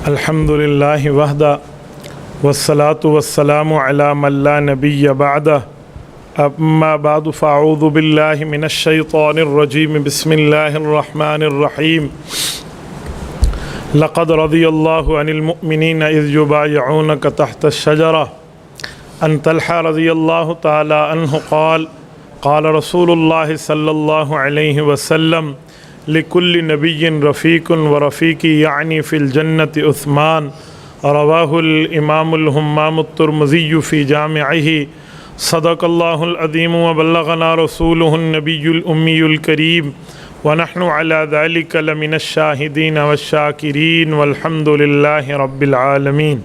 الحمدللہ وحدہ والصلاة والسلام علی من لا نبی بعدہ اما بعد فاعوذ باللہ من الشیطان الرجیم بسم اللہ الرحمن الرحیم لقد رضی اللہ عن المؤمنین اذ یبایعونک تحت الشجرہ عن طلحہ رضی اللہ تعالی عنہ قال قال رسول اللہ صلی اللہ علیہ وسلم لكل نبی رفیق ورفیقی یعنی فی الجنت عثمان رواہ الامام الہمام الترمذی فی جامعہ صدق اللہ العظیم وبلغنا رسولہ النبی الامی الکریم ونحن علی ذلک لمن الشاہدین والشاکرین والحمد للہ رب العالمین۔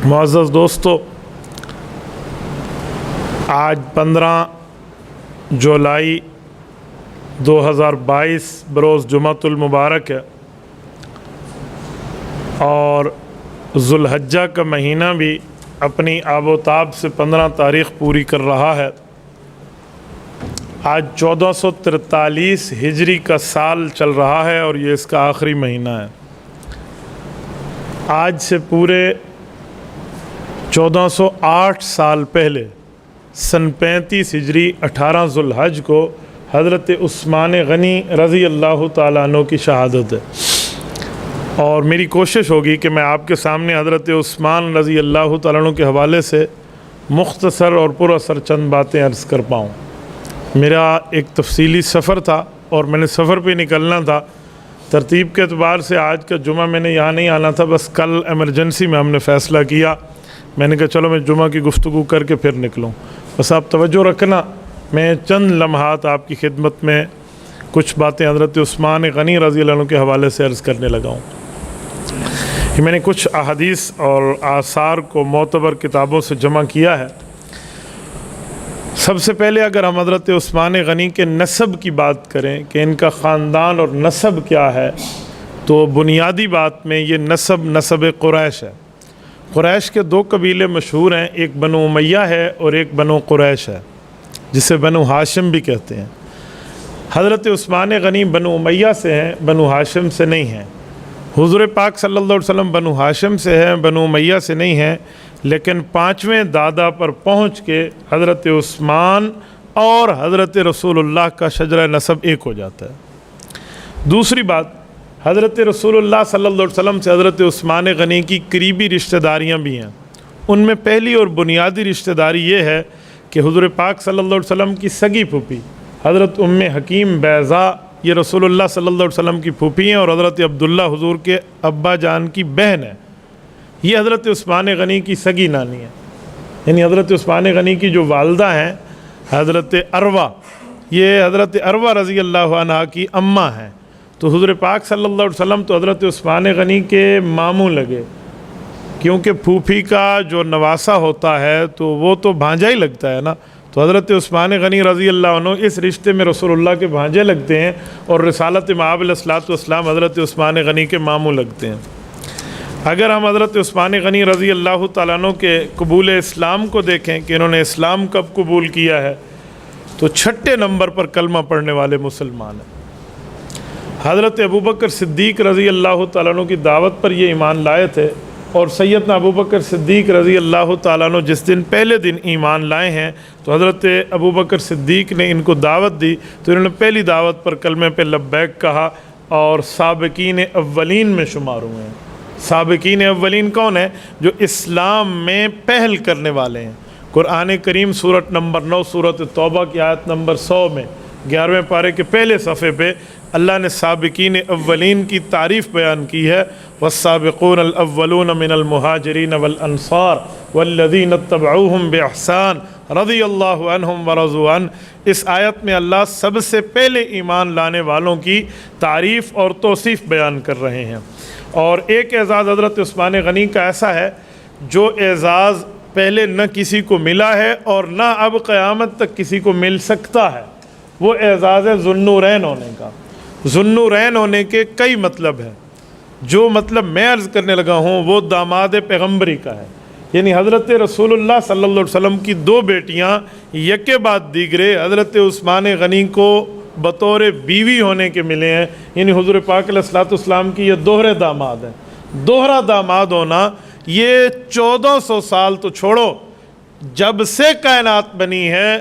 معزز دوستو، آج 15 جولائی 2022 بروز جمعۃ المبارک ہے اور ذوالحجہ کا مہینہ بھی اپنی آب و تاب سے 15 تاریخ پوری کر رہا ہے۔ آج 1443 ہجری کا سال چل رہا ہے اور یہ اس کا آخری مہینہ ہے۔ آج سے پورے 1408 سال پہلے سن 35 ہجری 18 ذوالحج کو حضرت عثمان غنی رضی اللہ تعالیٰ عنہ کی شہادت ہے، اور میری کوشش ہوگی کہ میں آپ کے سامنے حضرت عثمان رضی اللہ تعالیٰ عنہ کے حوالے سے مختصر اور پر اثر چند باتیں عرض کر پاؤں۔ میرا ایک تفصیلی سفر تھا اور میں نے سفر پہ نکلنا تھا۔ ترتیب کے اعتبار سے آج کا جمعہ میں نے یہاں نہیں آنا تھا، بس کل ایمرجنسی میں ہم نے فیصلہ کیا۔ میں نے کہا چلو میں جمعہ کی گفتگو کر کے پھر نکلوں۔ بس آپ توجہ رکھنا، میں چند لمحات آپ کی خدمت میں کچھ باتیں حضرت عثمان غنی رضی اللہ عنہ کے حوالے سے عرض کرنے لگا ہوں۔ میں نے کچھ احادیث اور آثار کو معتبر کتابوں سے جمع کیا ہے۔ سب سے پہلے اگر ہم حضرت عثمان غنی کے نسب کی بات کریں کہ ان کا خاندان اور نسب کیا ہے، تو بنیادی بات میں یہ نسب قریش ہے۔ قریش کے 2 قبیلے مشہور ہیں، ایک بنو امیہ ہے اور ایک بنو قریش ہے، جسے بنو ہاشم بھی کہتے ہیں۔ حضرت عثمان غنی بنو امیہ سے ہیں، بنو ہاشم سے نہیں ہیں۔ حضور پاک صلی اللہ علیہ وسلم بنو ہاشم سے ہیں، بنو امیہ سے نہیں ہیں، لیکن 5ویں دادا پر پہنچ کے حضرت عثمان اور حضرت رسول اللہ کا شجرہ نسب ایک ہو جاتا ہے۔ دوسری بات، حضرت رسول اللہ صلی اللہ علیہ وسلم سے حضرت عثمان غنی کی قریبی رشتہ داریاں بھی ہیں۔ ان میں پہلی اور بنیادی رشتہ داری یہ ہے کہ حضور پاک صلی اللہ علیہ وسلم کی سگی پھوپھی حضرت ام حکیم بیضاء، یہ رسول اللہ صلی اللہ علیہ وسلم کی پھوپھی ہیں اور حضرت عبداللہ حضور کے ابا جان کی بہن ہے۔ یہ حضرت عثمان غنی کی سگی نانی ہے، یعنی حضرت عثمان غنی کی جو والدہ ہیں حضرت عروہ، یہ حضرت عروہ رضی اللہ عنہ کی اماں ہیں۔ تو حضور پاک صلی اللہ علیہ وسلم تو حضرت عثمان غنی کے ماموں لگے، کیونکہ پھوپھی کا جو نواسہ ہوتا ہے تو وہ تو بھانجا ہی لگتا ہے نا۔ تو حضرت عثمان غنی رضی اللہ عنہ اس رشتے میں رسول اللہ کے بھانجے لگتے ہیں اور رسالت مآب علیہ الصلوۃ والسلام حضرت عثمان غنی کے ماموں لگتے ہیں۔ اگر ہم حضرت عثمان غنی رضی اللہ تعالیٰ عنہ کے قبول اسلام کو دیکھیں کہ انہوں نے اسلام کب قبول کیا ہے، تو 6 نمبر پر کلمہ پڑھنے والے مسلمان ہیں۔ حضرت ابوبکر صدیق رضی اللہ تعالیٰ عنہ کی دعوت پر یہ ایمان لائے تھے، اور سیدنا ابوبکر صدیق رضی اللہ تعالیٰ عنہ جس دن پہلے دن ایمان لائے ہیں تو حضرت ابوبکر صدیق نے ان کو دعوت دی، تو انہوں نے پہلی دعوت پر کلمے پہ لبیک کہا اور سابقین اولین میں شمار ہوئے ہیں۔ سابقین اولین کون ہیں؟ جو اسلام میں پہل کرنے والے ہیں۔ قرآن کریم سورۃ نمبر 9 سورۃ توبہ کی آیت نمبر 100 میں 11ویں پارے کے پہلے صفحے پہ اللہ نے سابقین اولین کی تعریف بیان کی ہے، والسابقون الاولون من المہاجرین والانصار والذین اتبعوہم باحسان رضی اللہ عنہم ورضوا عنہ۔ اس آیت میں اللہ سب سے پہلے ایمان لانے والوں کی تعریف اور توصیف بیان کر رہے ہیں۔ اور ایک اعزاز حضرت عثمان غنی کا ایسا ہے جو اعزاز پہلے نہ کسی کو ملا ہے اور نہ اب قیامت تک کسی کو مل سکتا ہے، وہ اعزاز ہے ذوالنورین ہونے کا۔ ذوالنورین ہونے کے کئی مطلب ہیں، جو مطلب میں عرض کرنے لگا ہوں وہ داماد پیغمبری کا ہے، یعنی حضرت رسول اللہ صلی اللہ علیہ وسلم کی 2 بیٹیاں یکے بعد دیگرے حضرت عثمان غنی کو بطور بیوی ہونے کے ملے ہیں، یعنی حضور پاک علیہ الصلوۃ والسلام کی یہ دوہرے داماد ہیں۔ دوہرا داماد ہونا، یہ 1400 سال تو چھوڑو، جب سے کائنات بنی ہے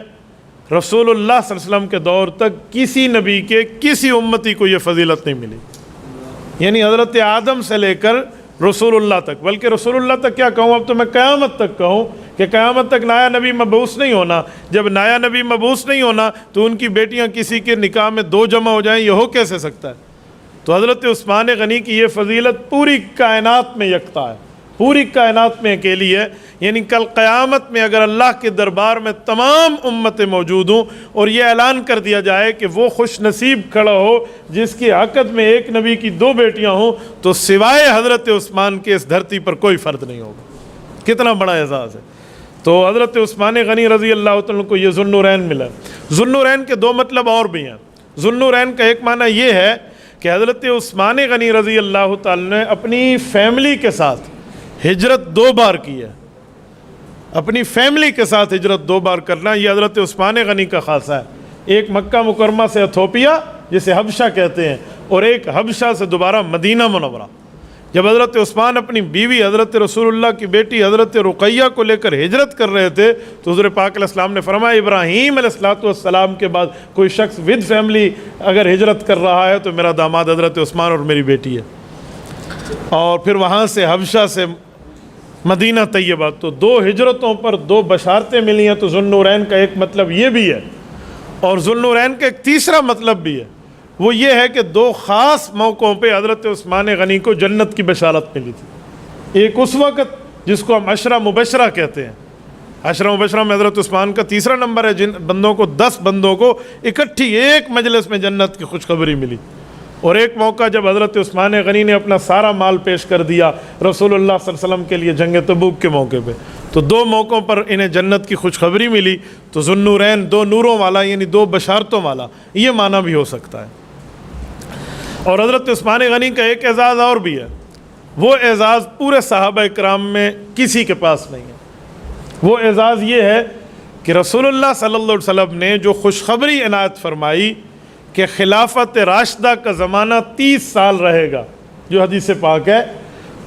رسول اللہ صلی اللہ علیہ وسلم کے دور تک کسی نبی کے کسی امتی کو یہ فضیلت نہیں ملی، یعنی حضرت آدم سے لے کر رسول اللہ تک، بلکہ رسول اللہ تک کیا کہوں، اب تو میں قیامت تک کہوں کہ قیامت تک نیا نبی مبعوث نہیں ہونا۔ جب نیا نبی مبعوث نہیں ہونا تو ان کی بیٹیاں کسی کے نکاح میں 2 جمع ہو جائیں، یہ ہو کیسے سکتا ہے؟ تو حضرت عثمان غنی کی یہ فضیلت پوری کائنات میں یکتا ہے، پوری کائنات میں اکیلی ہے، یعنی کل قیامت میں اگر اللہ کے دربار میں تمام امتیں موجود ہوں اور یہ اعلان کر دیا جائے کہ وہ خوش نصیب کھڑا ہو جس کی عقد میں ایک نبی کی 2 بیٹیاں ہوں، تو سوائے حضرت عثمان کے اس دھرتی پر کوئی فرد نہیں ہوگا۔ کتنا بڑا اعزاز ہے۔ تو حضرت عثمان غنی رضی اللہ تعالیٰ کو یہ ذو النورین ملا۔ ذو النورین کے 2 مطلب اور بھی ہیں۔ ذو النورین کا ایک معنی یہ ہے کہ حضرت عثمان غنی رضی اللہ تعالیٰ نے اپنی فیملی کے ساتھ ہجرت 2 بار کی ہے، اپنی فیملی کے ساتھ ہجرت 2 بار کرنا یہ حضرت عثمان غنی کا خاصہ ہے۔ ایک مکہ مکرمہ سے ایتھوپیا جسے حبشہ کہتے ہیں، اور ایک حبشہ سے دوبارہ مدینہ منورہ۔ جب حضرت عثمان اپنی بیوی حضرت رسول اللہ کی بیٹی حضرت رقیہ کو لے کر ہجرت کر رہے تھے تو حضور پاک علیہ السلام نے فرمایا ابراہیم علیہ السلام کے بعد کوئی شخص ود فیملی اگر ہجرت کر رہا ہے تو میرا داماد حضرت عثمان اور میری بیٹی ہے۔ اور پھر وہاں سے حبشہ سے مدینہ طیبہ، تو 2 ہجرتوں پر 2 بشارتیں ملی ہیں۔ تو ذو النورین کا ایک مطلب یہ بھی ہے، اور ذو النورین کا ایک تیسرا مطلب بھی ہے، وہ یہ ہے کہ 2 خاص موقعوں پہ حضرت عثمان غنی کو جنت کی بشارت ملی تھی۔ ایک اس وقت جس کو ہم عشرہ مبشرہ کہتے ہیں، عشرہ مبشرہ میں حضرت عثمان کا تیسرا نمبر ہے، جن بندوں کو 10 بندوں کو اکٹھی ایک مجلس میں جنت کی خوشخبری ملی۔ اور ایک موقع جب حضرت عثمان غنی نے اپنا سارا مال پیش کر دیا رسول اللہ صلی اللہ علیہ وسلم کے لیے جنگ تبوک کے موقع پہ، تو 2 موقعوں پر انہیں جنت کی خوشخبری ملی۔ تو ذو النورین 2 نوروں والا، یعنی 2 بشارتوں والا، یہ معنی بھی ہو سکتا ہے۔ اور حضرت عثمان غنی کا ایک اعزاز اور بھی ہے، وہ اعزاز پورے صحابہ کرام میں کسی کے پاس نہیں ہے۔ وہ اعزاز یہ ہے کہ رسول اللہ صلی اللہ علیہ وسلم نے جو خوشخبری عنایت فرمائی کہ خلافت راشدہ کا زمانہ 30 سال رہے گا، جو حدیث پاک ہے،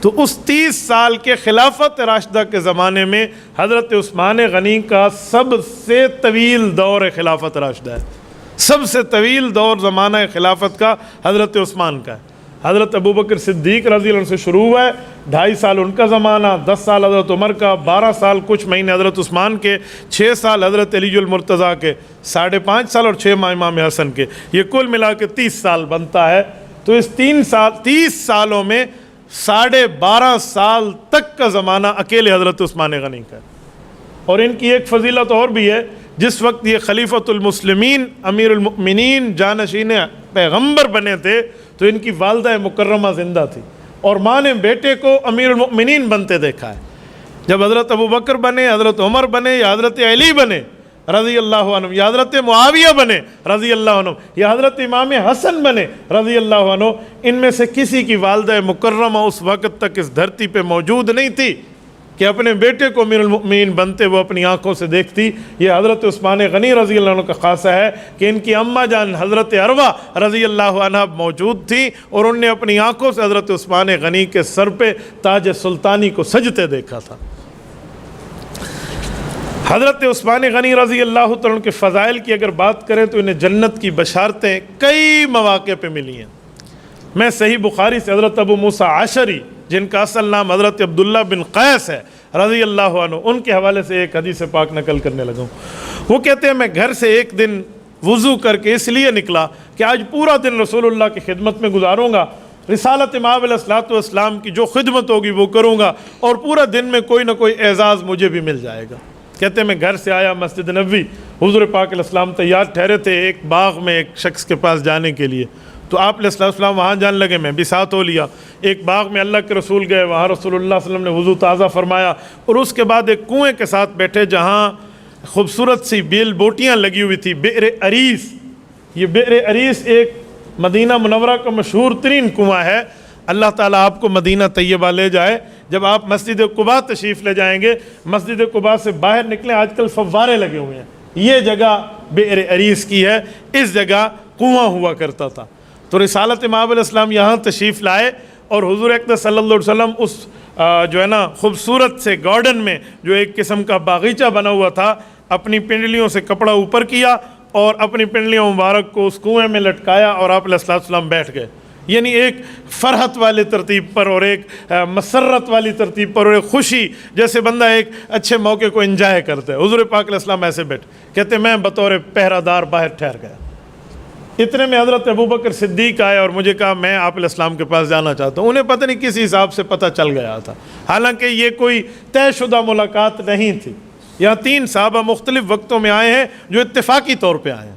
تو اس 30 سال کے خلافت راشدہ کے زمانے میں حضرت عثمان غنی کا سب سے طویل دور خلافت راشدہ ہے۔ سب سے طویل دور زمانہ خلافت کا حضرت عثمان کا ہے۔ حضرت ابوبکر صدیق رضی اللہ عنہ سے شروع ہوا ہے، 2.5 سال ان کا زمانہ، 10 سال حضرت عمر کا، 12 سال کچھ مہینے حضرت عثمان کے، 6 سال حضرت علی المرتضیٰ کے، 5.5 سال اور 6 ماہ امام حسن کے، یہ کل ملا کے 30 سال بنتا ہے۔ تو اس 30 سالوں میں 12.5 سال تک کا زمانہ اکیلے حضرت عثمان غنی کا ہے۔ اور ان کی ایک فضیلت اور بھی ہے، جس وقت یہ خلیفۃ المسلمین امیر المؤمنین جانشین پیغمبر بنے تھے تو ان کی والدہ مکرمہ زندہ تھی، اور ماں نے بیٹے کو امیر المؤمنین بنتے دیکھا ہے۔ جب حضرت ابوبکر بنے، حضرت عمر بنے، یا حضرت علی بنے رضی اللہ عنہ، یا حضرت معاویہ بنے رضی اللہ عنہ، یا حضرت امام حسن بنے رضی اللہ عنہ، ان میں سے کسی کی والدہ مکرمہ اس وقت تک اس دھرتی پہ موجود نہیں تھی کہ اپنے بیٹے کو امیر المؤمنین بنتے وہ اپنی آنکھوں سے دیکھتی۔ یہ حضرت عثمان غنی رضی اللہ عنہ کا خاصہ ہے کہ ان کی اماں جان حضرت عروہ رضی اللہ عنہ موجود تھیں، اور ان نے اپنی آنکھوں سے حضرت عثمان غنی کے سر پہ تاج سلطانی کو سجتے دیکھا تھا۔ حضرت عثمان غنی رضی اللہ عنہ کے فضائل کی اگر بات کریں تو انہیں جنت کی بشارتیں کئی مواقع پہ ملی ہیں۔ میں صحیح بخاری سے حضرت ابو موسیٰ عشری، جن کا اصل نام حضرت عبداللہ بن قیس ہے رضی اللہ عنہ، ان کے حوالے سے ایک حدیث پاک نقل کرنے لگا ہوں۔ وہ کہتے ہیں میں گھر سے ایک دن وضو کر کے اس لیے نکلا کہ آج پورا دن رسول اللہ کی خدمت میں گزاروں گا، رسالت امام علیہ السلام کی جو خدمت ہوگی وہ کروں گا، اور پورا دن میں کوئی نہ کوئی اعزاز مجھے بھی مل جائے گا۔ کہتے ہیں میں گھر سے آیا مسجد نبوی، حضور پاک علیہ السلام تیار ٹھہرے تھے ایک باغ میں ایک شخص کے پاس جانے کے لیے، تو آپ علیہ السلام وہاں جان لگے، میں بھی ساتھ ہو لیا۔ ایک باغ میں اللہ کے رسول گئے، وہاں رسول اللہ صلی اللہ علیہ وسلم نے وضو تازہ فرمایا، اور اس کے بعد ایک کنویں کے ساتھ بیٹھے جہاں خوبصورت سی بیل بوٹیاں لگی ہوئی تھی، بئر عریس۔ یہ بئر عریس ایک مدینہ منورہ کا مشہور ترین کنواں ہے۔ اللہ تعالیٰ آپ کو مدینہ طیبہ لے جائے، جب آپ مسجد قباء تشریف لے جائیں گے، مسجد قباء سے باہر نکلیں، آج کل فوارے لگے ہوئے ہیں، یہ جگہ بئر عریس کی ہے، اس جگہ کنواں ہوا کرتا تھا۔ تو رسالت امام علیہ السلام یہاں تشریف لائے، اور حضور اقدس صلی اللہ علیہ وسلم اس جو ہے نا خوبصورت سے گارڈن میں جو ایک قسم کا باغیچہ بنا ہوا تھا، اپنی پنڈلیوں سے کپڑا اوپر کیا اور اپنی پنڈلیوں مبارک کو اس کنویں میں لٹکایا اور آپ علیہ السلام بیٹھ گئے. یعنی ایک فرحت والی ترتیب پر اور ایک مسرت والی ترتیب پر اور ایک خوشی، جیسے بندہ ایک اچھے موقع کو انجوائے کرتا ہے. حضور پاک علیہ السلام ایسے بیٹھے، کہتے میں بطور پہرہ دار باہر ٹھہر گیا. اتنے میں حضرت ابوبکر صدیق آئے اور مجھے کہا میں آپ علیہ السلام کے پاس جانا چاہتا ہوں. انہیں پتہ نہیں کس حساب سے پتہ چل گیا تھا، حالانکہ یہ کوئی طے شدہ ملاقات نہیں تھی. یہاں 3 صحابہ مختلف وقتوں میں آئے ہیں جو اتفاقی طور پہ آئے ہیں.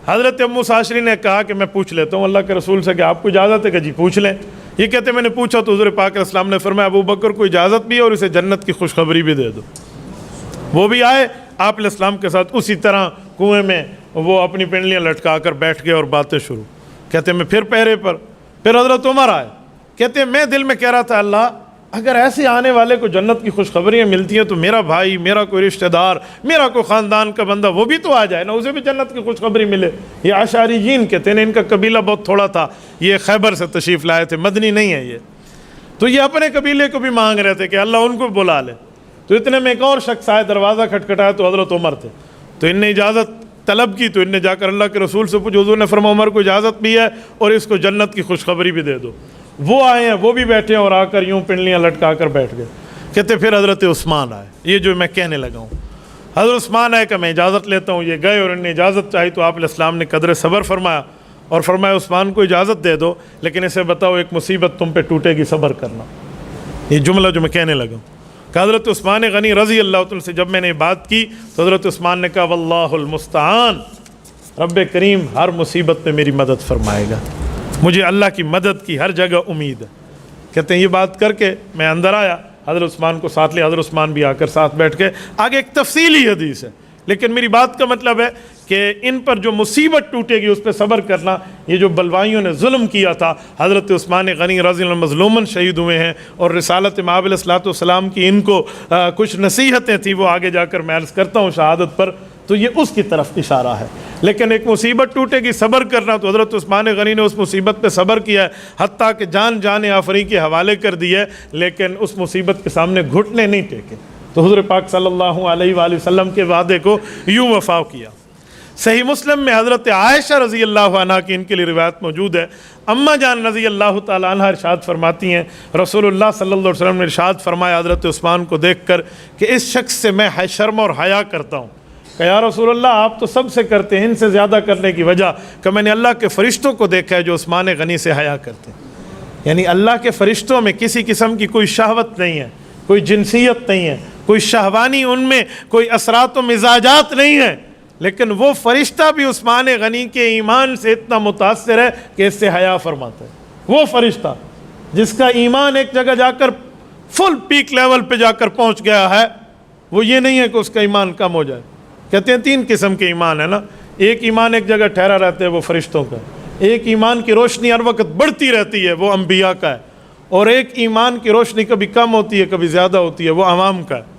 حضرت ابو موسیٰ اشعری نے کہا کہ میں پوچھ لیتا ہوں اللہ کے رسول سے کہ آپ کو اجازت ہے؟ کہ جی پوچھ لیں. یہ کہتے میں نے پوچھا تو حضور پاک علیہ السلام نے فرمایا ابو بکر کو اجازت بھی ہے اور اسے جنت کی خوشخبری بھی دے دو. وہ بھی آئے آپ علیہ السلام کے ساتھ اسی طرح کنویں میں وہ اپنی پنڈلیاں لٹکا کر بیٹھ گئے اور باتیں شروع. کہتے میں پھر پہرے پر. پھر حضرت عمر آئے، کہتے میں دل میں کہہ رہا تھا اللہ اگر ایسے آنے والے کو جنت کی خوشخبریاں ملتی ہیں تو میرا بھائی، میرا کوئی رشتہ دار، میرا کوئی خاندان کا بندہ وہ بھی تو آ جائے نا، اسے بھی جنت کی خوشخبری ملے. یہ اشعریین کہتے ہیں، ان کا قبیلہ بہت تھوڑا تھا، یہ خیبر سے تشریف لائے تھے، مدنی نہیں ہے یہ. تو یہ اپنے قبیلے کو بھی مانگ رہے تھے کہ اللہ ان کو بلا لے. تو اتنے میں ایک اور شخص آئے، دروازہ کھٹکھٹایا تو حضرت عمر تھے. تو ان نے اجازت طلب کی، تو ان نے جا کر اللہ کے رسول سے پوچھا. حضور نے فرمایا عمر کو اجازت بھی ہے اور اس کو جنت کی خوشخبری بھی دے دو. وہ آئے ہیں، وہ بھی بیٹھے ہیں اور آ کر یوں پنڈلیاں لٹکا کر بیٹھ گئے. کہتے پھر حضرت عثمان آئے. یہ جو میں کہنے لگا ہوں، حضرت عثمان آئے کہ میں اجازت لیتا ہوں. یہ گئے اور انہوں نے اجازت چاہی تو آپ علیہ السلام نے قدر صبر فرمایا اور فرمایا عثمان کو اجازت دے دو لیکن اسے بتاؤ ایک مصیبت تم پہ ٹوٹے گی، صبر کرنا. یہ جملہ جو میں کہنے لگا ہوں کہ حضرت عثمان غنی رضی اللہ عنہ سے جب میں نے بات کی تو حضرت عثمان نے کہا واللہ المستعان، رب کریم ہر مصیبت میں میری مدد فرمائے گا، مجھے اللہ کی مدد کی ہر جگہ امید ہے. کہتے ہیں یہ بات کر کے میں اندر آیا، حضرت عثمان کو ساتھ لیا، حضرت عثمان بھی آ کر ساتھ بیٹھ کے. آگے ایک تفصیلی حدیث ہے لیکن میری بات کا مطلب ہے کہ ان پر جو مصیبت ٹوٹے گی اس پہ صبر کرنا. یہ جو بلوائیوں نے ظلم کیا تھا، حضرت عثمان غنی رضی اللہ عنہ مظلوماً شہید ہوئے ہیں اور رسالت مآب علیہ الصلوۃ والسلام کی ان کو کچھ نصیحتیں تھیں، وہ آگے جا کر میں عرض کرتا ہوں شہادت پر، تو یہ اس کی طرف اشارہ ہے. لیکن ایک مصیبت ٹوٹے گی صبر کرنا، تو حضرت عثمان غنی نے اس مصیبت پہ صبر کیا ہے، حتیٰ کہ جان آفری کے حوالے کر دی ہے، لیکن اس مصیبت کے سامنے گھٹنے نہیں ٹیکے. تو حضور پاک صلی اللہ علیہ وآلہ وسلم کے وعدے کو یوں وفا کیا. صحیح مسلم میں حضرت عائشہ رضی اللہ عنہ کی ان کے لیے روایت موجود ہے. اماں جان رضی اللہ تعالیٰ عنہ ارشاد فرماتی ہیں رسول اللہ صلی اللہ علیہ وسلم نے ارشاد فرمایا حضرت عثمان کو دیکھ کر کہ اس شخص سے میں شرم اور حیا کرتا ہوں. کہ یا رسول اللہ آپ تو سب سے کرتے ہیں، ان سے زیادہ کرنے کی وجہ کہ میں نے اللہ کے فرشتوں کو دیکھا ہے جو عثمان غنی سے حیا کرتے ہیں. یعنی اللہ کے فرشتوں میں کسی قسم کی کوئی شہوت نہیں ہے، کوئی جنسیت نہیں ہے، کوئی شہوانی ان میں کوئی اثرات و مزاجات نہیں ہیں، لیکن وہ فرشتہ بھی عثمان غنی کے ایمان سے اتنا متاثر ہے کہ اس سے حیا فرماتا ہے. وہ فرشتہ جس کا ایمان ایک جگہ جا کر فل پیک لیول پہ جا کر پہنچ گیا ہے، وہ یہ نہیں ہے کہ اس کا ایمان کم ہو جائے. کہتے ہیں 3 قسم کے ایمان ہے نا. ایک ایمان ایک جگہ ٹھہرا رہتا ہے، وہ فرشتوں کا. ایک ایمان کی روشنی ہر وقت بڑھتی رہتی ہے، وہ انبیاء کا ہے. اور ایک ایمان کی روشنی کبھی کم ہوتی ہے کبھی زیادہ ہوتی ہے، وہ عوام کا ہے.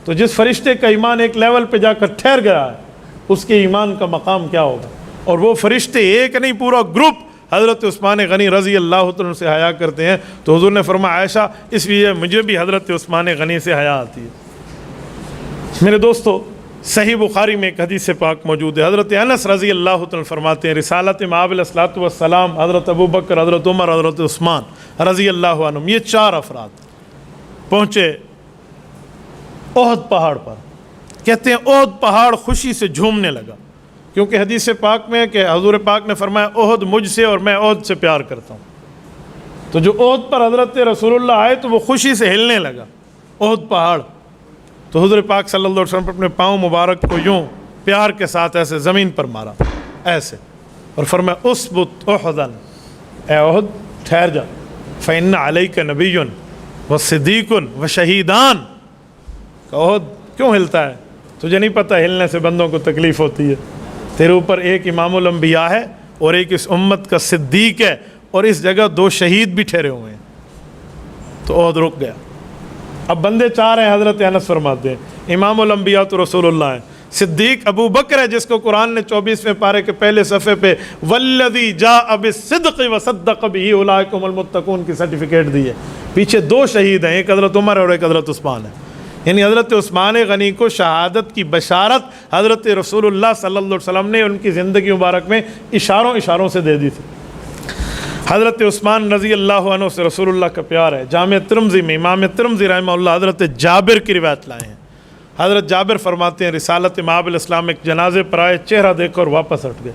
تو جس فرشتے کا ایمان ایک لیول پہ جا کر ٹھہر گیا ہے اس کے ایمان کا مقام کیا ہوگا. اور وہ فرشتے ایک نہیں، پورا گروپ حضرت عثمان غنی رضی اللہ عنہ سے حیا کرتے ہیں. تو حضور نے فرمایا عائشہ اس لیے مجھے بھی حضرت عثمان غنی سے حیا آتی ہے. میرے دوستو صحیح بخاری میں ایک حدیث پاک موجود ہے. حضرت انس رضی اللہ عنہ فرماتے ہیں رسالت مآب علیہ الصلوۃ والسلام حضرت ابوبکر، حضرت عمر، حضرت عثمان رضی اللہ عنہم، یہ 4 افراد پہنچے احد پہاڑ پر. کہتے ہیں احد پہاڑ خوشی سے جھومنے لگا، کیونکہ حدیث پاک میں کہ حضور پاک نے فرمایا احد مجھ سے اور میں احد سے پیار کرتا ہوں. تو جو احد پر حضرت رسول اللہ آئے تو وہ خوشی سے ہلنے لگا احد پہاڑ. تو حضور پاک صلی اللہ علیہ وسلم اپنے پاؤں مبارک کو یوں پیار کے ساتھ ایسے زمین پر مارا ایسے اور فرمایا اسبت احدن، اے احد ٹھہر جا، فإن علیک نبی و صدیق و شہیدان. کہ احد کیوں ہلتا ہے؟ تجھے نہیں پتہ ہلنے سے بندوں کو تکلیف ہوتی ہے. تیرے اوپر ایک امام الانبیاء ہے اور ایک اس امت کا صدیق ہے اور اس جگہ 2 شہید بھی ٹھہرے ہوئے ہیں. تو احد رک گیا. اب بندے 4 ہیں. حضرت انس فرماتے ہیں امام الانبیاء تو رسول اللہ ہیں، صدیق ابو بکر ہے جس کو قرآن نے 24ویں پارے کے پہلے صفحے پہ والذی جاء بالصدق وصدق بہ اولئک هم المتقون کی سرٹیفکیٹ دی ہے۔ پیچھے 2 شہید ہیں، ایک حضرت عمر اور ایک حضرت عثمان ہے، یعنی حضرت عثمان غنی کو شہادت کی بشارت حضرت رسول اللہ صلی اللہ علیہ وسلم نے ان کی زندگی مبارک میں اشاروں سے دے دی تھی۔ حضرت عثمان رضی اللہ عنہ سے رسول اللہ کا پیار ہے۔ جامع ترمذی میں امام ترمذی رحمہ اللہ حضرت جابر کی روایت لائے ہیں۔ حضرت جابر فرماتے ہیں رسالت مآب الاسلام ایک جنازے پر آئے، چہرہ دیکھ کر واپس ہٹ گئے۔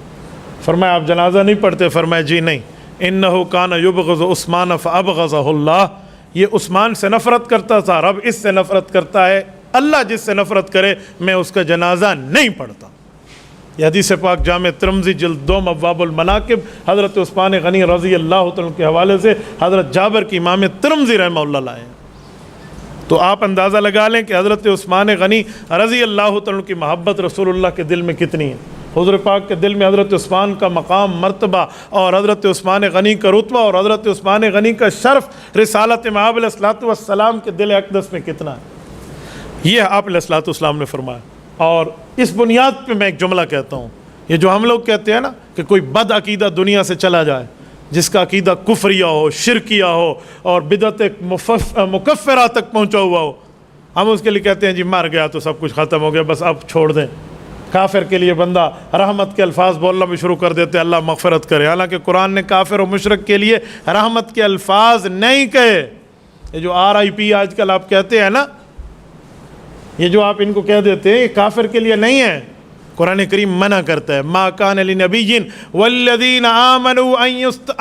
فرمایا آپ جنازہ نہیں پڑھتے؟ فرمایا جی نہیں۔ انہ کان یبغض عثمان فابغضہ اللہ، یہ عثمان سے نفرت کرتا تھا، رب اس سے نفرت کرتا ہے، اللہ جس سے نفرت کرے میں اس کا جنازہ نہیں پڑھتا۔ یہ حدیث پاک جامع ترمذی جلد 2 ابواب المناقب حضرت عثمان غنی رضی اللہ تعالیٰ کے حوالے سے حضرت جابر کی امام ترمذی رحمہ اللہ لائے ہیں۔ تو آپ اندازہ لگا لیں کہ حضرت عثمان غنی رضی اللہ تعالیٰ کی محبت رسول اللہ کے دل میں کتنی ہے۔ حضور پاک کے دل میں حضرت عثمان کا مقام مرتبہ اور حضرت عثمان غنی کا رتبہ اور حضرت عثمان غنی کا شرف رسالت مآب علیہ الصلوۃ والسلام کے دل اقدس میں کتنا ہے، یہ آپ علیہ الصلوۃ والسلام نے فرمایا۔ اور اس بنیاد پہ میں ایک جملہ کہتا ہوں، یہ جو ہم لوگ کہتے ہیں نا کہ کوئی بد عقیدہ دنیا سے چلا جائے جس کا عقیدہ کفریہ ہو، شرکیہ ہو اور بدعت مکفرہ تک پہنچا ہوا ہو، ہم اس کے لیے کہتے ہیں جی مر گیا تو سب کچھ ختم ہو گیا، بس اب چھوڑ دیں۔ کافر کے لیے بندہ رحمت کے الفاظ بولنا بھی شروع کر دیتے اللہ مغفرت کرے، حالانکہ قرآن نے کافر و مشرک کے لیے رحمت کے الفاظ نہیں کہے۔ یہ جو RIP آج کل آپ کہتے ہیں نا، یہ جو آپ ان کو کہہ دیتے ہیں، یہ کافر کے لیے نہیں ہے۔ قرآن کریم منع کرتا ہے ما کان لنبی والذین آمنوا ان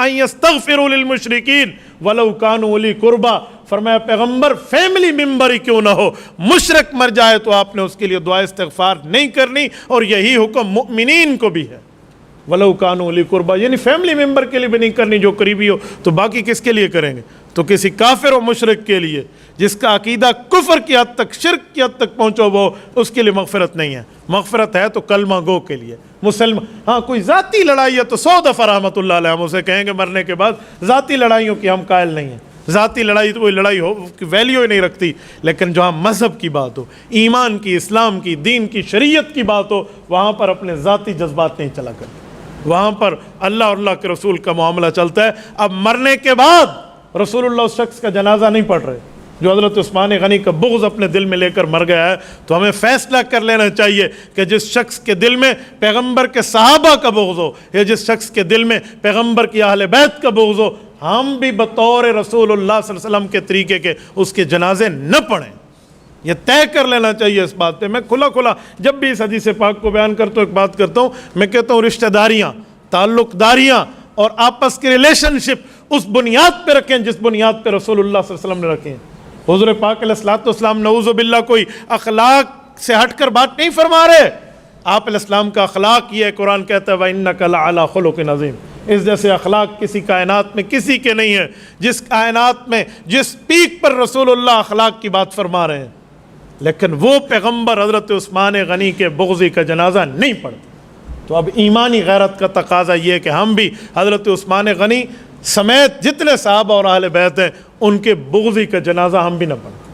یستغفروا للمشرکین ولو کانوا اولی قربی، فرمایا پیغمبر فیملی ممبر ہی کیوں نہ ہو، مشرک مر جائے تو آپ نے اس کے لیے دعا استغفار نہیں کرنی، اور یہی حکم مؤمنین کو بھی ہے۔ ولو کانوا اولی قربی یعنی فیملی ممبر کے لیے بھی نہیں کرنی، جو قریبی ہو، تو باقی کس کے لیے کریں گے؟ تو کسی کافر و مشرک کے لیے جس کا عقیدہ کفر کی حد تک، شرک کی حد تک پہنچا ہوا، اس کے لیے مغفرت نہیں ہے۔ مغفرت ہے تو کلمہ گو کے لیے، مسلمان۔ ہاں کوئی ذاتی لڑائی ہے تو 100 دفعہ رحمۃ اللہ علیہ ہم اسے کہیں گے مرنے کے بعد، ذاتی لڑائیوں کی ہم قائل نہیں ہیں۔ ذاتی لڑائی تو کوئی لڑائی ہو کی ویلیو ہی نہیں رکھتی، لیکن جہاں مذہب کی بات ہو، ایمان کی، اسلام کی، دین کی، شریعت کی بات ہو، وہاں پر اپنے ذاتی جذبات نہیں چلا کرتے، وہاں پر اللہ اور اللہ کے رسول کا معاملہ چلتا ہے۔ اب مرنے کے بعد رسول اللہ اس شخص کا جنازہ نہیں پڑھ رہے جو حضرت عثمان غنی کا بغض اپنے دل میں لے کر مر گیا ہے، تو ہمیں فیصلہ کر لینا چاہیے کہ جس شخص کے دل میں پیغمبر کے صحابہ کا بغض ہو، یا جس شخص کے دل میں پیغمبر کی اہل بیت کا بغض ہو، ہم بھی بطور رسول اللہ صلی اللہ علیہ وسلم کے طریقے کے اس کے جنازے نہ پڑھیں۔ یہ طے کر لینا چاہیے اس بات پہ۔ میں کھلا جب بھی اس حدیث پاک کو بیان کرتا ہوں ایک بات کرتا ہوں، میں کہتا ہوں رشتہ داریاں، تعلق داریاں اور آپس کے ریلیشن شپ اس بنیاد پہ رکھیں جس بنیاد پہ رسول اللہ صلی اللہ علیہ وسلم نے رکھے ہیں۔ حضور پاک علیہ الصلوۃ والسلام نعوذ باللہ کوئی اخلاق سے ہٹ کر بات نہیں فرما رہے، آپ علیہ السلام کا اخلاق یہ ہے، قرآن کہتا ہے وَإِنَّكَ لَعَلَىٰ خُلُقٍ عَظِيمٍ، اس جیسے اخلاق کسی کائنات میں کسی کے نہیں ہے، جس کائنات میں جس پیک پر رسول اللہ اخلاق کی بات فرما رہے ہیں۔ لیکن وہ پیغمبر حضرت عثمان غنی کے بغضی کا جنازہ نہیں پڑھتے۔ تو اب ایمانی غیرت کا تقاضا یہ ہے کہ ہم بھی حضرت عثمان غنی سمیت جتنے صحابہ اور اہل بیت ہیں ان کے بغضی کا جنازہ ہم بھی نہ پڑھیں۔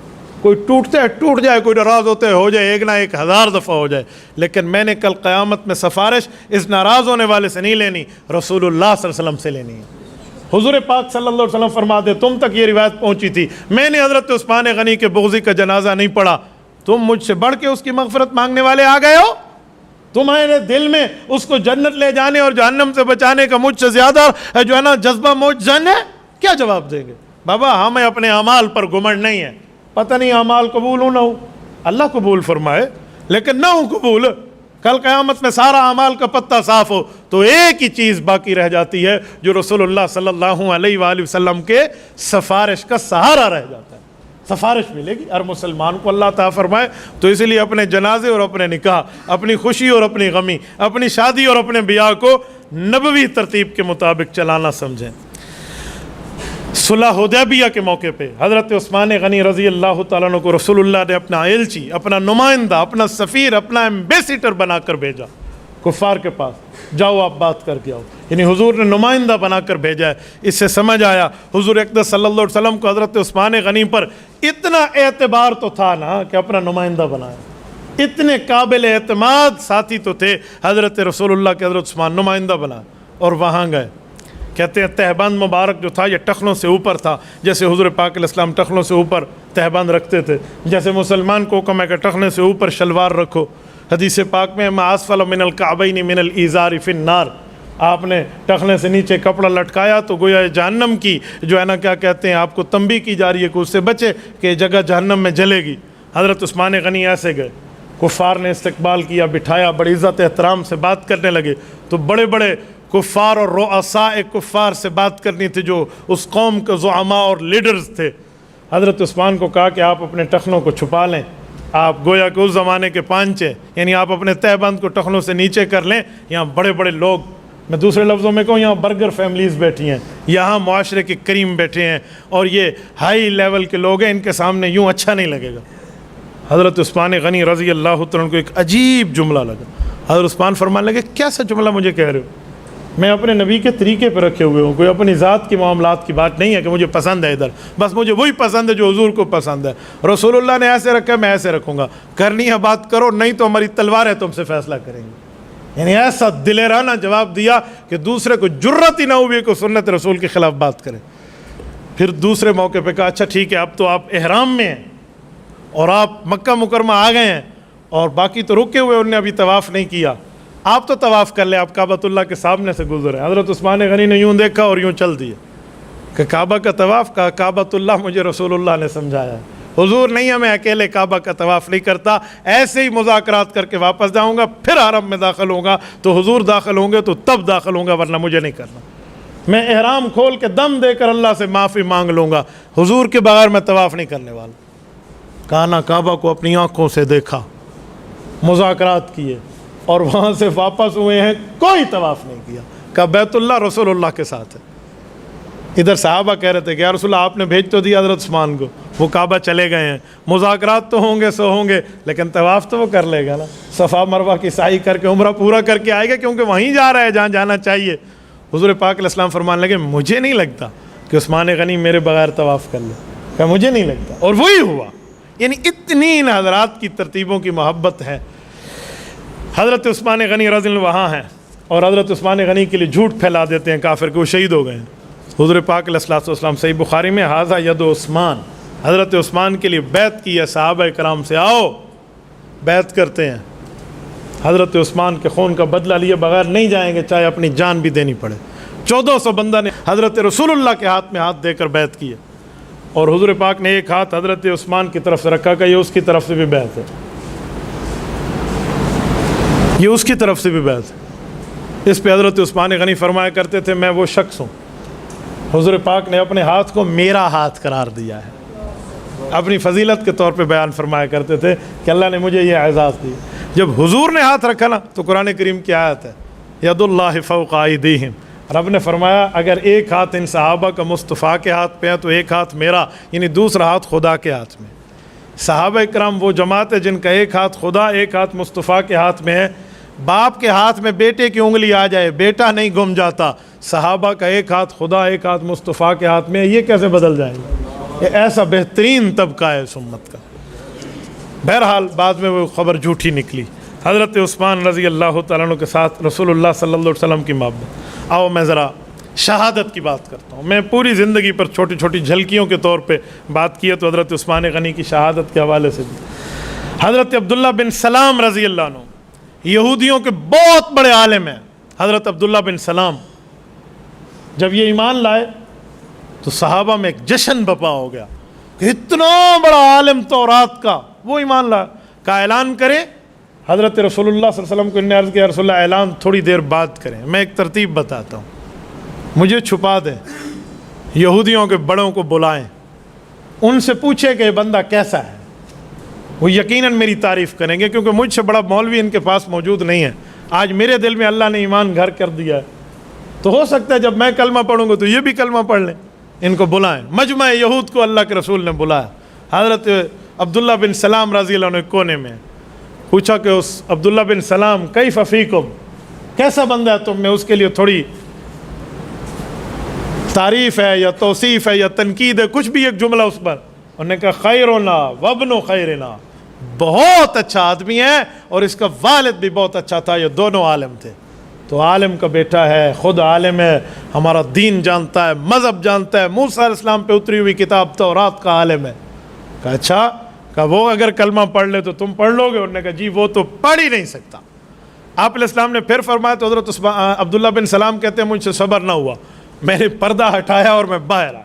کوئی ٹوٹتے ہے ٹوٹ جائے، کوئی ناراض ہوتے ہو جائے، ایک نہ ایک 1000 دفعہ ہو جائے، لیکن میں نے کل قیامت میں سفارش اس ناراض ہونے والے سے نہیں لینی، رسول اللہ صلی اللہ علیہ وسلم سے لینی ہے۔ حضور پاک صلی اللہ علیہ وسلم فرما دے تم تک یہ روایت پہنچی تھی، میں نے حضرت عثمان غنی کے بغضی کا جنازہ نہیں پڑھا، تم مجھ سے بڑھ کے اس کی مغفرت مانگنے والے آ گئے ہو؟ تمہارے دل میں اس کو جنت لے جانے اور جہنم سے بچانے کا مجھ سے زیادہ جو ہے نا جذبہ موجزن ہے؟ کیا جواب دیں گے؟ بابا ہمیں اپنے اعمال پر گھمنڈ نہیں ہے، پتہ نہیں اعمال قبول ہو نہ ہو، اللہ قبول فرمائے، لیکن نہ ہو قبول، کل قیامت میں سارا اعمال کا پتہ صاف ہو تو ایک ہی چیز باقی رہ جاتی ہے جو رسول اللہ صلی اللہ علیہ وآلہ وسلم کے سفارش کا سہارا رہ جاتا ہے، سفارش ملے گی ہر مسلمان کو اللہ تعالیٰ فرمائے۔ تو اسی لیے اپنے جنازے اور اپنے نکاح، اپنی خوشی اور اپنی غمی، اپنی شادی اور اپنے بیاہ کو نبوی ترتیب کے مطابق چلانا سمجھیں۔ صلح حدیبیہ کے موقع پہ حضرت عثمان غنی رضی اللہ تعالیٰ عنہ کو رسول اللہ نے اپنا ایلچی، اپنا نمائندہ، اپنا سفیر، اپنا ایمبیسیڈر بنا کر بھیجا کفار کے پاس، جاؤ آپ بات کر کے آؤ، یعنی حضور نے نمائندہ بنا کر بھیجا ہے۔ اس سے سمجھ آیا حضور اقدس صلی اللہ علیہ وسلم کو حضرت عثمان غنی پر اتنا اعتبار تو تھا نا کہ اپنا نمائندہ بنایا۔ اتنے قابل اعتماد ساتھی تو تھے حضرت رسول اللہ کے حضرت عثمان نمائندہ بنا اور وہاں گئے. کہتے ہیں تہبند مبارک جو تھا یہ ٹخنوں سے اوپر تھا، جیسے حضور پاک علیہ السلام ٹخنوں سے اوپر تہبند رکھتے تھے، جیسے مسلمان کو حکم ہے کہ ٹخنے سے اوپر شلوار رکھو. حدیث پاک میں ما اسفل من الکعبین من الازار فی النار، آپ نے ٹخنے سے نیچے کپڑا لٹکایا تو گویا جہنم کی جو ہے نا کیا کہتے ہیں آپ کو تنبیہ کی جا رہی ہے کہ اس سے بچے کہ یہ جگہ جہنم میں جلے گی. حضرت عثمان غنی ایسے گئے، کفار نے استقبال کیا، بٹھایا، بڑی عزت احترام سے بات کرنے لگے. تو بڑے بڑے کفار اور رؤساء کفار سے بات کرنی تھی جو اس قوم کے زعماء اور لیڈرز تھے. حضرت عثمان کو کہا کہ آپ اپنے ٹخنوں کو چھپا لیں، آپ گویا کہ اس زمانے کے پانچے، یعنی آپ اپنے تہبند کو ٹخنوں سے نیچے کر لیں. یہاں بڑے بڑے لوگ، میں دوسرے لفظوں میں کہوں یہاں برگر فیملیز بیٹھی ہیں، یہاں معاشرے کے کریم بیٹھے ہیں اور یہ ہائی لیول کے لوگ ہیں، ان کے سامنے یوں اچھا نہیں لگے گا. حضرت عثمان غنی رضی اللہ عنہ کو ایک عجیب جملہ لگا. حضرت عثمان فرمانے لگے کیا سا جملہ مجھے کہہ رہے ہو؟ میں اپنے نبی کے طریقے پہ رکھے ہوئے ہوں، کوئی اپنی ذات کی معاملات کی بات نہیں ہے کہ مجھے پسند ہے ادھر، بس مجھے وہی پسند ہے جو حضور کو پسند ہے. رسول اللہ نے ایسے رکھا ہے، میں ایسے رکھوں گا. کرنی ہے بات کرو، نہیں تو ہماری تلوار ہے، تم سے فیصلہ کریں گے. یعنی ایسا دلیرانہ جواب دیا کہ دوسرے کو جرت ہی نہ ہوئی کہ سنت رسول کے خلاف بات کرے. پھر دوسرے موقع پہ کہا اچھا ٹھیک ہے، اب تو آپ احرام میں ہیں اور آپ مکہ مکرمہ آ گئے ہیں اور باقی تو رکے ہوئے، انہوں نے ابھی طواف نہیں کیا، آپ تو طواف کر لیں، آپ کعبۃ اللہ کے سامنے سے گزرے. حضرت عثمان غنی نے یوں دیکھا اور یوں چل دیے کہ کعبہ کا طواف کا کعبۃ اللہ مجھے رسول اللہ نے سمجھایا ہے، حضور نہیں ہے، میں اکیلے کعبہ کا طواف نہیں کرتا، ایسے ہی مذاکرات کر کے واپس جاؤں گا، پھر حرم میں داخل ہوں گا تو حضور داخل ہوں گے تو تب داخل ہوں گا، ورنہ مجھے نہیں کرنا. میں احرام کھول کے دم دے کر اللہ سے معافی مانگ لوں گا، حضور کے بغیر میں طواف نہیں کرنے والا. کانا کعبہ کو اپنی آنکھوں سے دیکھا، مذاکرات کیے اور وہاں سے واپس ہوئے ہیں، کوئی طواف نہیں کیا. کہ بیت اللہ رسول اللہ کے ساتھ ہے. ادھر صحابہ کہہ رہے تھے کہ یا رسول اللہ آپ نے بھیج تو دیا حضرت عثمان کو، وہ کعبہ چلے گئے ہیں، مذاکرات تو ہوں گے سو ہوں گے لیکن طواف تو وہ کر لے گا نا، صفا مروہ کی سعی کر کے عمرہ پورا کر کے آئے گا، کیونکہ وہیں جا رہا ہے جہاں جانا چاہیے. حضور پاک علیہ السلام فرمانے لگے مجھے نہیں لگتا کہ عثمان غنی میرے بغیر طواف کر لے، کہ مجھے نہیں لگتا، اور وہی ہوا. یعنی اتنی ان حضرات کی ترتیبوں کی محبت ہے. حضرت عثمان غنی رضی اللہ وہاں ہیں اور حضرت عثمان غنی کے لیے جھوٹ پھیلا دیتے ہیں کافر کہ وہ شہید ہو گئے ہیں. حضور پاک علیہ الصلوۃ والسلام صحیح بخاری میں ھذا ید عثمان، حضرت عثمان کے لیے بیعت کی ہے صحابہ کرام سے، آؤ بیعت کرتے ہیں. حضرت عثمان کے خون کا بدلہ لیے بغیر نہیں جائیں گے، چاہے اپنی جان بھی دینی پڑے. 1400 بندہ نے حضرت رسول اللہ کے ہاتھ میں ہاتھ دے کر بیعت کی ہے اور حضور پاک نے ایک ہاتھ حضرت عثمان کی طرف سے رکھا کہ یہ اس کی طرف سے بھی بیعت ہے، یہ اس کی طرف سے بھی بیعت ہے. اس پہ حضرت عثمان غنی فرمایا کرتے تھے میں وہ شخص ہوں، حضور پاک نے اپنے ہاتھ کو میرا ہاتھ قرار دیا ہے. اپنی فضیلت کے طور پہ بیان فرمایا کرتے تھے کہ اللہ نے مجھے یہ اعزاز دیا. جب حضور نے ہاتھ رکھا نا تو قرآن کریم کی آیت ہے ید اللہ فوق ایدیہم، رب نے فرمایا اگر ایک ہاتھ ان صحابہ کا مصطفیٰ کے ہاتھ پہ ہے تو ایک ہاتھ میرا، یعنی دوسرا ہاتھ خدا کے ہاتھ میں. صحابہ کرام وہ جماعت ہے جن کا ایک ہاتھ خدا ایک ہاتھ مصطفیٰ کے ہاتھ میں ہے. باپ کے ہاتھ میں بیٹے کی انگلی آ جائے بیٹا نہیں گم جاتا، صحابہ کا ایک ہاتھ خدا ایک ہاتھ مصطفیٰ کے ہاتھ میں ہے، یہ کیسے بدل جائے گا؟ یہ ایسا بہترین طبقہ ہے اس امت کا. بہرحال بعد میں وہ خبر جھوٹی نکلی. حضرت عثمان رضی اللہ تعالیٰ عنہ کے ساتھ رسول اللہ صلی اللہ علیہ وسلم کی محبت. آؤ میں ذرا شہادت کی بات کرتا ہوں. میں پوری زندگی پر چھوٹی چھوٹی جھلکیوں کے طور پہ بات کی ہے تو حضرت عثمان غنی کی شہادت کے حوالے سے بھی. حضرت عبداللہ بن سلام رضی اللہ عنہ یہودیوں کے بہت بڑے عالم ہیں. حضرت عبداللہ بن سلام جب یہ ایمان لائے تو صحابہ میں ایک جشن بپا ہو گیا کہ اتنا بڑا عالم تورات کا وہ ایمان لائے. کا اعلان کرے. حضرت رسول اللہ صلی اللہ علیہ وسلم کو انہوں نے عرض کیا رسول اللہ اعلان تھوڑی دیر بعد کریں، میں ایک ترتیب بتاتا ہوں، مجھے چھپا دیں، یہودیوں کے بڑوں کو بلائیں، ان سے پوچھے کہ یہ بندہ کیسا ہے، وہ یقیناً میری تعریف کریں گے کیونکہ مجھ سے بڑا مولوی ان کے پاس موجود نہیں ہے. آج میرے دل میں اللہ نے ایمان گھر کر دیا ہے تو ہو سکتا ہے جب میں کلمہ پڑھوں گا تو یہ بھی کلمہ پڑھ لیں. ان کو بلائیں. مجمع یہود کو اللہ کے رسول نے بلایا. حضرت عبداللہ بن سلام رضی اللہ عنہ کونے میں پوچھا کہ اس عبداللہ بن سلام کیف فیکم، کیسا بندہ ہے تم میں، اس کے لیے تھوڑی تعریف ہے یا توصیف ہے یا تنقید ہے، کچھ بھی ایک جملہ اس پر. انہوں نے کہا خیرنا وابن خیرنا، بہت اچھا آدمی ہے اور اس کا والد بھی بہت اچھا تھا، یہ دونوں عالم تھے۔ تو عالم کا بیٹا ہے، خود عالم ہے، ہمارا دین جانتا ہے، مذہب جانتا ہے، موسیٰ علیہ السلام پہ اتری ہوئی کتاب تورات کا عالم ہے۔ کہا اچھا، کہا وہ اگر کلمہ پڑھ لے تو تم پڑھ لو گے؟ انہوں نے کہا جی وہ تو پڑھ ہی نہیں سکتا۔ آپ علیہ السلام نے پھر فرمایا تو حضرت عبداللہ بن سلام کہتے ہیں مجھ سے صبر نہ ہوا، میں نے پردہ ہٹایا اور میں باہر آیا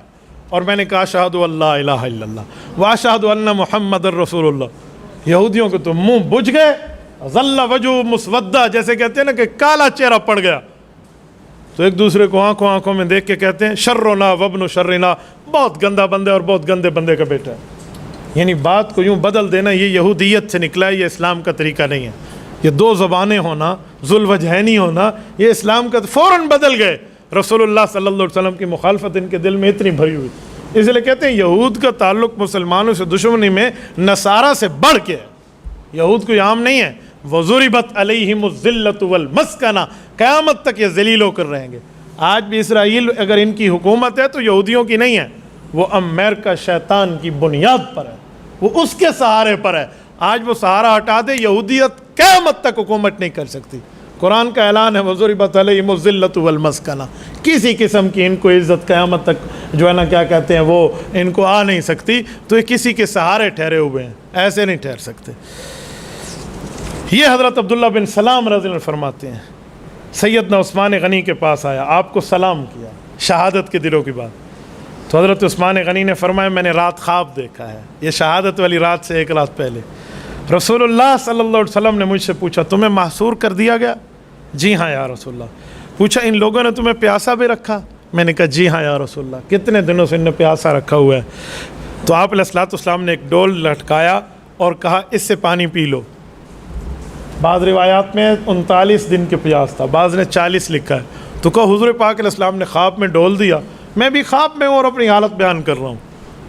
اور میں نے کہا اشہد ان لا الہ الا اللہ واشہد ان محمد الرسول اللہ۔ یہودیوں کے تو منہ بجھ گئے، ظل وجہ مسودہ، جیسے کہتے ہیں نا کہ کالا چہرہ پڑ گیا۔ تو ایک دوسرے کو آنکھوں میں دیکھ کے کہتے ہیں شرنا وابن شرنا، بہت گندا بندہ اور بہت گندے بندے کا بیٹا ہے۔ یعنی بات کو یوں بدل دینا یہ یہودیت سے نکلا ہے، یہ اسلام کا طریقہ نہیں ہے۔ یہ دو زبانیں ہونا، ذو الوجہینی ہونا، یہ اسلام کا فوراً بدل گئے۔ رسول اللہ صلی اللہ علیہ وسلم کی مخالفت ان کے دل میں اتنی بھری ہوئی، اس لیے کہتے ہیں یہود کا تعلق مسلمانوں سے دشمنی میں نصارہ سے بڑھ کے ہے۔ یہود کوئی عام نہیں ہے۔ وَضُرِبَتْ عَلَيْهِمُ الذِّلَّةُ وَالْمَسْكَنَةُ، قیامت تک یہ ذلیل ہو کر رہیں گے۔ آج بھی اسرائیل اگر ان کی حکومت ہے تو یہودیوں کی نہیں ہے، وہ امریکہ شیطان کی بنیاد پر ہے، وہ اس کے سہارے پر ہے۔ آج وہ سہارا ہٹا دے، یہودیت قیامت تک حکومت نہیں کر سکتی۔ قرآن کا اعلان ہے وَضُرِبَتْ عَلَيْهِمُ الذِّلَّةُ وَالْمَسْكَنَةُ، کسی قسم کی ان کو عزت قیامت تک جو ہے نا کیا کہتے ہیں وہ ان کو آ نہیں سکتی۔ تو یہ کسی کے سہارے ٹھہرے ہوئے ہیں، ایسے نہیں ٹھہر سکتے۔ یہ حضرت عبداللہ بن سلام رضی اللہ عنہ فرماتے ہیں سیدنا عثمان غنی کے پاس آیا، آپ کو سلام کیا شہادت کے دنوں کی بات۔ تو حضرت عثمان غنی نے فرمایا میں نے رات خواب دیکھا ہے، یہ شہادت والی رات سے ایک رات پہلے۔ رسول اللہ صلی اللہ علیہ وسلم نے مجھ سے پوچھا تمہیں محصور کر دیا گیا؟ جی ہاں یا رسول اللہ۔ پوچھا ان لوگوں نے تمہیں پیاسا بھی رکھا؟ میں نے کہا جی ہاں یا رسول اللہ۔ کتنے دنوں سے ان نے پیاسا رکھا ہوا ہے؟ تو آپ علیہ الصلوۃ والسلام نے ایک ڈول لٹکایا اور کہا اس سے پانی پی لو۔ بعض روایات میں 39 دن کے پیاس تھا، بعض نے 40 لکھا ہے۔ تو کہا حضور پاک علیہ السلام نے خواب میں ڈول دیا، میں بھی خواب میں ہوں اور اپنی حالت بیان کر رہا ہوں۔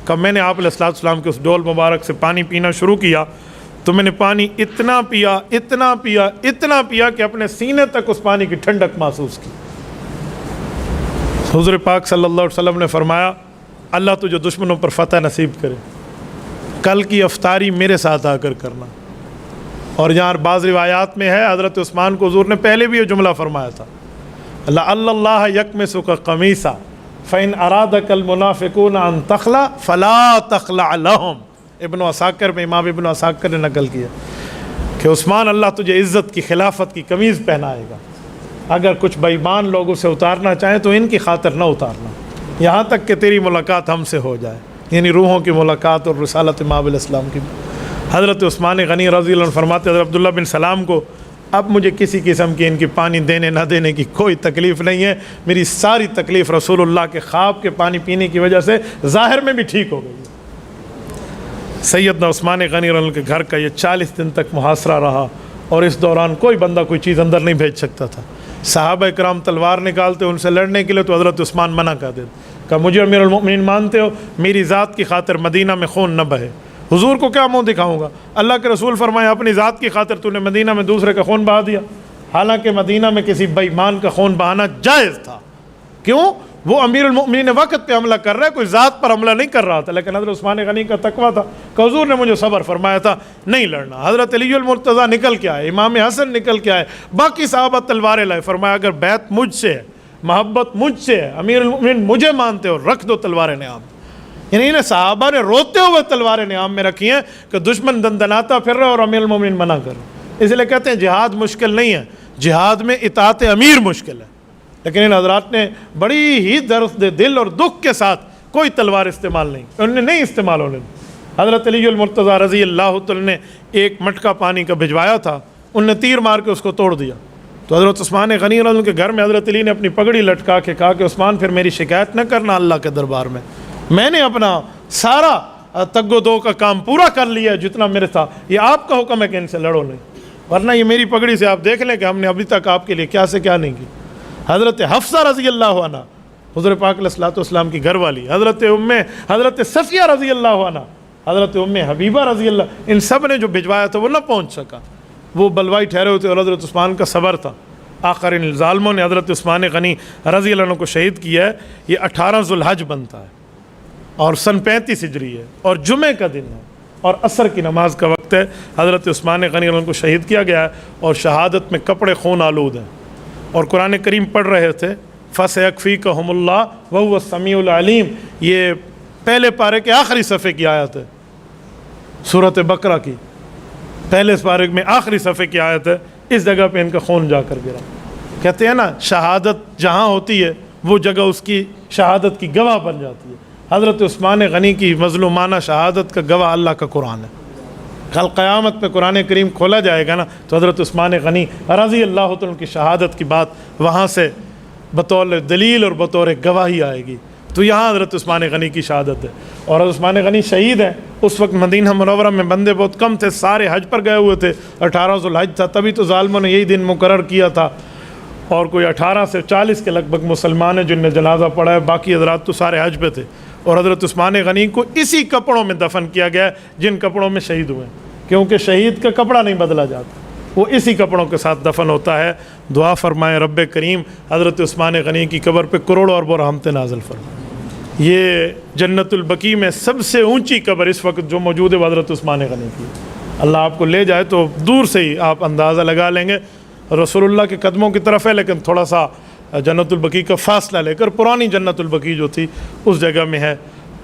کہ میں نے آپ علیہ السلام کے اس ڈول مبارک سے پانی پینا شروع کیا تو میں نے پانی اتنا پیا اتنا پیا اتنا پیا کہ اپنے سینے تک اس پانی کی ٹھنڈک محسوس کی۔ حضور پاک صلی اللہ علیہ وسلم نے فرمایا اللہ تجھے دشمنوں پر فتح نصیب کرے، کل کی افطاری میرے ساتھ آ کر کرنا۔ اور یہاں بعض روایات میں ہے حضرت عثمان کو حضور نے پہلے بھی یہ جملہ فرمایا تھا لعل اللہ یکمسک قمیصا فإن أرادك المنافقون أن تخلع فلا تخلع لهم۔ ابن عساکر میں امام ابن عساکر نے نقل کیا کہ عثمان اللہ تجھے عزت کی خلافت کی قمیض پہنائے گا، اگر کچھ بے ایمان لوگ اسے اتارنا چاہیں تو ان کی خاطر نہ اتارنا، یہاں تک کہ تیری ملاقات ہم سے ہو جائے، یعنی روحوں کی ملاقات اور رسالت امام علیہ السلام کی۔ حضرت عثمان غنی رضی اللہ عنہ فرماتے حضرت عبداللہ بن سلام کو اب مجھے کسی قسم کی ان کی پانی دینے نہ دینے کی کوئی تکلیف نہیں ہے، میری ساری تکلیف رسول اللہ کے خواب کے پانی پینے کی وجہ سے ظاہر میں بھی ٹھیک ہو گئی۔ سیدنا عثمان غنی رضی اللہ عنہ کے گھر کا یہ 40 دن تک محاصرہ رہا اور اس دوران کوئی بندہ کوئی چیز اندر نہیں بھیج سکتا تھا۔ صحابہ اکرام تلوار نکالتے ان سے لڑنے کے لیے تو حضرت عثمان منع کر دیتے کہ مجھے امیر المؤمنین مانتے ہو، میری ذات کی خاطر مدینہ میں خون نہ بہے، حضور کو کیا منہ دکھاؤں گا؟ اللہ کے رسول فرمائے اپنی ذات کی خاطر تو نے مدینہ میں دوسرے کا خون بہا دیا، حالانکہ مدینہ میں کسی بے ایمان کا خون بہانا جائز تھا۔ کیوں؟ وہ امیر المؤمنین وقت پہ حملہ کر رہا ہے، کوئی ذات پر حملہ نہیں کر رہا تھا، لیکن حضرت عثمان غنی کا تقویٰ تھا کہ حضور نے مجھے صبر فرمایا تھا نہیں لڑنا۔ حضرت علی المرتضیٰ نکل کے آئے، امام حسن نکل کے آئے، باقی صحابہ تلواریں لائے، فرمایا اگر بیعت مجھ سے ہے، محبت مجھ سے ہے، امیر المؤمنین مجھے مانتے ہو، رکھ دو تلواریں نیام۔ یعنی انہیں صحابہ نے روتے ہوئے تلواریں نیام میں رکھی ہیں کہ دشمن دندناتا پھر رہا اور امیر المؤمنین منع کر رہے۔ اس لیے کہتے ہیں جہاد مشکل نہیں ہے، جہاد میں اطاعت امیر مشکل ہے، لیکن ان حضرات نے بڑی ہی درد دل اور دکھ کے ساتھ کوئی تلوار استعمال نہیں، انہوں نے نہیں استعمال ہونے دی۔ حضرت علی المرتضیٰ رضی اللہ تعالیٰ نے ایک مٹکا پانی کا بھجوایا تھا، ان نے تیر مار کے اس کو توڑ دیا۔ تو حضرت عثمان غنی رضی اللہ عنہ کے گھر میں حضرت علی نے اپنی پگڑی لٹکا کے کہا کہ عثمان پھر میری شکایت نہ کرنا اللہ کے دربار میں نے اپنا سارا تگ و دو کا کام پورا کر لیا جتنا میرے تھا، یہ آپ کا حکم ہے کہ ان سے لڑو نہیں، ورنہ یہ میری پگڑی سے آپ دیکھ لیں کہ ہم نے ابھی تک آپ کے لیے کیا سے کیا نہیں کی۔ حضرت حفصہ رضی اللہ عنہ حضور پاک علیہ الصلوۃ والسلام کی گھر والی، حضرت صفیہ رضی اللہ عنہ، حضرت حبیبہ رضی اللہ، ان سب نے جو بھجوایا تھا وہ نہ پہنچ سکا، وہ بلوائی ٹھہرے ہوتے اور حضرت عثمان کا صبر تھا۔ آخر ان ظالموں نے حضرت عثمان غنی رضی اللہ عنہ کو شہید کیا ہے۔ یہ 18 ذوالحج بنتا ہے اور سن 35 ہجری ہے اور جمعے کا دن ہے، اور عصر کی نماز کا وقت ہے. حضرت عثمان غنی رضی اللہ عنہ کو شہید کیا گیا ہے اور شہادت میں کپڑے خون آلود ہیں، اور قرآن کریم پڑھ رہے تھے فَسَيَكْفِيكَهُمُ اللَّهُ وَهُوَ السَّمِيعُ الْعَلِيمُ. یہ پہلے پارے کے آخری صفحے کی آیت ہے، سورۃ بقرہ کی پہلے پارے میں آخری صفحے کی آیت ہے. اس جگہ پہ ان کا خون جا کر گرا. کہتے ہیں نا شہادت جہاں ہوتی ہے وہ جگہ اس کی شہادت کی گواہ بن جاتی ہے. حضرت عثمان غنی کی مظلومانہ شہادت کا گواہ اللہ کا قرآن ہے. کل قیامت پہ قرآن کریم کھولا جائے گا نا تو حضرت عثمان غنی رضی اللہ تعالیٰ کی شہادت کی بات وہاں سے بطور دلیل اور بطور گواہی آئے گی. تو یہاں حضرت عثمان غنی کی شہادت ہے. اور حضرت عثمان غنی شہید ہیں. اس وقت مدینہ منورہ میں بندے بہت کم تھے، سارے حج پر گئے ہوئے تھے. 18 ذوالحج تھا، تبھی تو ظالموں نے یہی دن مقرر کیا تھا. اور کوئی 18 سے 40 کے لگ بھگ مسلمان ہیں جن نے جنازہ پڑھا ہے، باقی حضرات تو سارے حج پہ تھے. اور حضرت عثمان غنی کو اسی کپڑوں میں دفن کیا گیا ہے جن کپڑوں میں شہید ہوئے ہیں، کیونکہ شہید کا کپڑا نہیں بدلا جاتا، وہ اسی کپڑوں کے ساتھ دفن ہوتا ہے. دعا فرمائے رب کریم حضرت عثمان غنی کی قبر پہ کروڑوں اربوں رحمتیں نازل فرمائے. یہ جنت البقیع میں سب سے اونچی قبر اس وقت جو موجود ہے وہ حضرت عثمان غنی کی. اللہ آپ کو لے جائے تو دور سے ہی آپ اندازہ لگا لیں گے رسول اللہ کے قدموں کی طرف ہے، لیکن تھوڑا سا جنت البقیع کا فاصلہ لے کر پرانی جنت البقیع جو تھی اس جگہ میں ہے.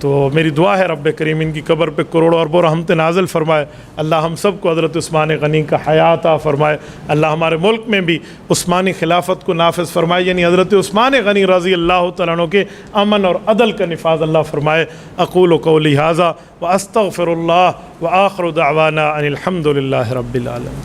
تو میری دعا ہے رب کریم ان کی قبر پہ کروڑوں اربوں رحمت نازل فرمائے. اللہ ہم سب کو حضرت عثمان غنی کا حیات عطا فرمائے. اللہ ہمارے ملک میں بھی عثمانی خلافت کو نافذ فرمائے، یعنی حضرت عثمان غنی رضی اللہ تعالیٰ عنہ کے امن اور عدل کا نفاذ اللہ فرمائے. اقول قولی ھذا واستغفر اللہ وآخر دعوانا ان الحمد للہ رب العالمین.